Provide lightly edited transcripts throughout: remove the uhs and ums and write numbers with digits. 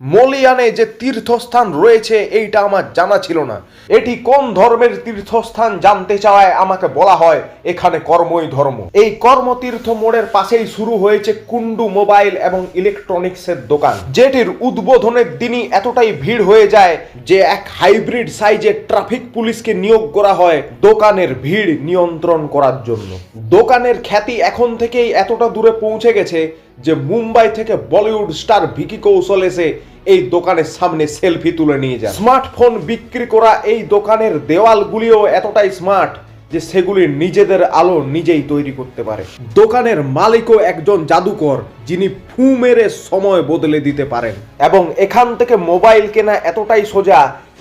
মলিয়ানে যে তীর্থস্থান রয়েছে এইটা আমার জানা ছিল না। এটি কোন ধর্মের তীর্থস্থান জানতে চাওয়ায় আমাকে বলা হয় এখানে কর্মই ধর্ম। এই কর্মতীর্থ মোড়ের পাশেই শুরু হয়েছে কুন্ডু মোবাইল এবং ইলেকট্রনিক্সের দোকান, যেটির উদ্বোধনের দিনই এতটাই ভিড় হয়ে যায় যে এক হাইব্রিড সাইজের ট্রাফিক পুলিশকে নিয়োগ করা হয় দোকানের ভিড় নিয়ন্ত্রণ করার জন্য। দোকানের খ্যাতি এখন থেকেই এতটা দূরে পৌঁছে গেছে যে মুম্বাই থেকে বলিউড স্টার ভিকি কৌশল এসে এই দোকানের সামনে সেলফি তুলে নিয়ে যায়। স্মার্টফোন বিক্রি করা এই দোকানের দেওয়ালগুলিও এতটাই স্মার্ট যে সেগুলি নিজেদের আলো নিজেই তৈরি করতে পারে। দোকানের মালিকও একজন জাদুকর, যিনি ফু মেরে সময় বদলে দিতে পারেন। এবং এখান থেকে মোবাইল কেনা এতটাই সোজা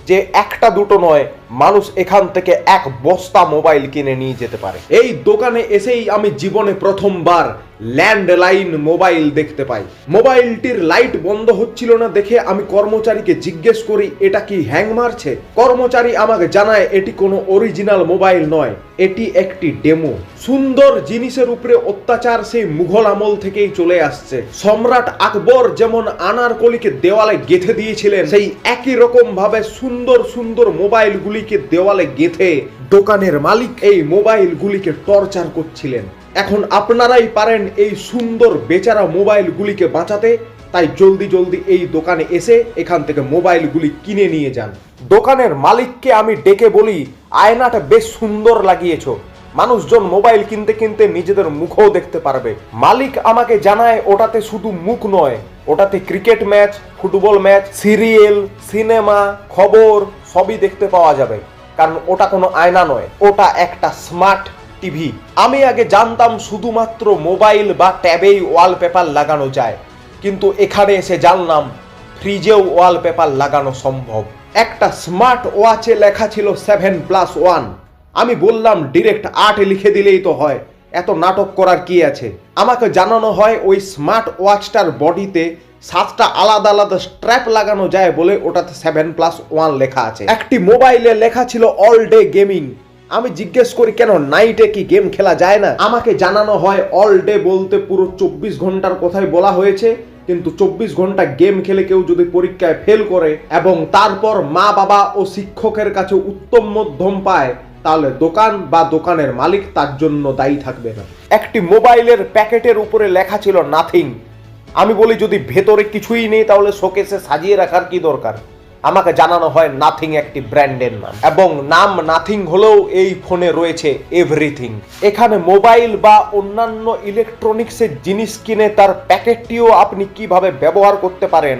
যে একটা দুটো নয়, মানুষ এখান থেকে এক বস্তা মোবাইল কিনে নিয়ে যেতে পারে। এই দোকানে এসেই আমি জীবনে প্রথমবার ল্যান্ডলাইন মোবাইল দেখতে পাই। মোবাইলটির লাইট বন্ধ হচ্ছিল না দেখে আমি কর্মচারীকে জিজ্ঞেস করি এটা কি হ্যাং মারছে। কর্মচারী আমাকে জানায় এটি কোনো অরিজিনাল মোবাইল নয়, এটি একটি ডেমো। সুন্দর জিনিসের উপরে অত্যাচার সেই মুঘল আমল থেকেই চলে আসছে। সম্রাট আকবর যেমন আনারকলিকে দেওয়ালে গেঁথে দিয়েছিলেন, সেই একই রকম ভাবে সুন্দর সুন্দর মোবাইলগুলিকে দেওয়ালে গেঁথে দোকানের মালিক এই মোবাইলগুলিকে টর্চার করছিলেন। এখন আপনারাই পারেন এই সুন্দর বেচারা মোবাইলগুলিকে বাঁচাতে, তাই জলদি জলদি এই দোকানে এসে এখান থেকে মোবাইলগুলি কিনে নিয়ে যান। দোকানের মালিককে আমি ডেকে বলি আয়নাটা বেশ সুন্দর লাগিয়েছো, মানুষজন মোবাইল কিনতে কিনতে নিজেদের মুখও দেখতে পারবে। মালিক আমাকে জানায় ওটাতে শুধু মুখ নয়, ওটাতে cricket match, football match, serial, cinema, খবর সবই দেখতে পাওয়া যাবে, কারণ ওটা কোনো আয়না নয়, ওটা একটা স্মার্ট টিভি। আমি আগে জানতাম শুধুমাত্র মোবাইল বা ট্যাবেই ওয়ালপেপার লাগানো যায়, কিন্তু এখানে এসে জানলাম ফ্রিজেও ওয়ালপেপার লাগানো সম্ভব। একটা স্মার্ট ওয়াচে লেখা ছিল 7+1। আমি বললাম ডিরেক্ট 8 লিখে দিলেই তো হয়, এত নাটক করার কি আছে। আমাকে জানানো হয় ওই স্মার্ট ওয়াচটার বডিতে 7টা আলাদা আলাদা স্ট্র্যাপ লাগানো যায় বলে ওটাতে 7+1 লেখা আছে। একটি মোবাইলে লেখা ছিল অল ডে গেমিং। আমি জিজ্ঞেস করি কেন নাইটে কি গেম খেলা যায় না। আমাকে জানানো হয় অল ডে বলতে পুরো 24 ঘন্টার কথাই বলা হয়েছে, কিন্তু 24 ঘন্টা গেম খেলে কেউ যদি পরীক্ষায় ফেল করে এবং তারপর মা বাবা ও শিক্ষকের কাছে উত্তম মধ্যম পায়, তাহলে দোকান বা দোকানের মালিক তার জন্য দায়ী থাকবে না। একটি মোবাইলের প্যাকেটের উপরে লেখা ছিল নাথিং। আমি বলি যদি ভেতরে কিছুই নেই তাহলে শোকেসে সাজিয়ে রাখার কি দরকার। আমাকে জানানো হয় নাথিং একটি ব্র্যান্ডের নাম, এবং নাম নাথিং হলেও এই ফোনে রয়েছে এভরিথিং। এখানে মোবাইল বা অন্যান্য ইলেকট্রনিক্সের জিনিস কিনে তার প্যাকেটটিও আপনি কিভাবে ব্যবহার করতে পারেন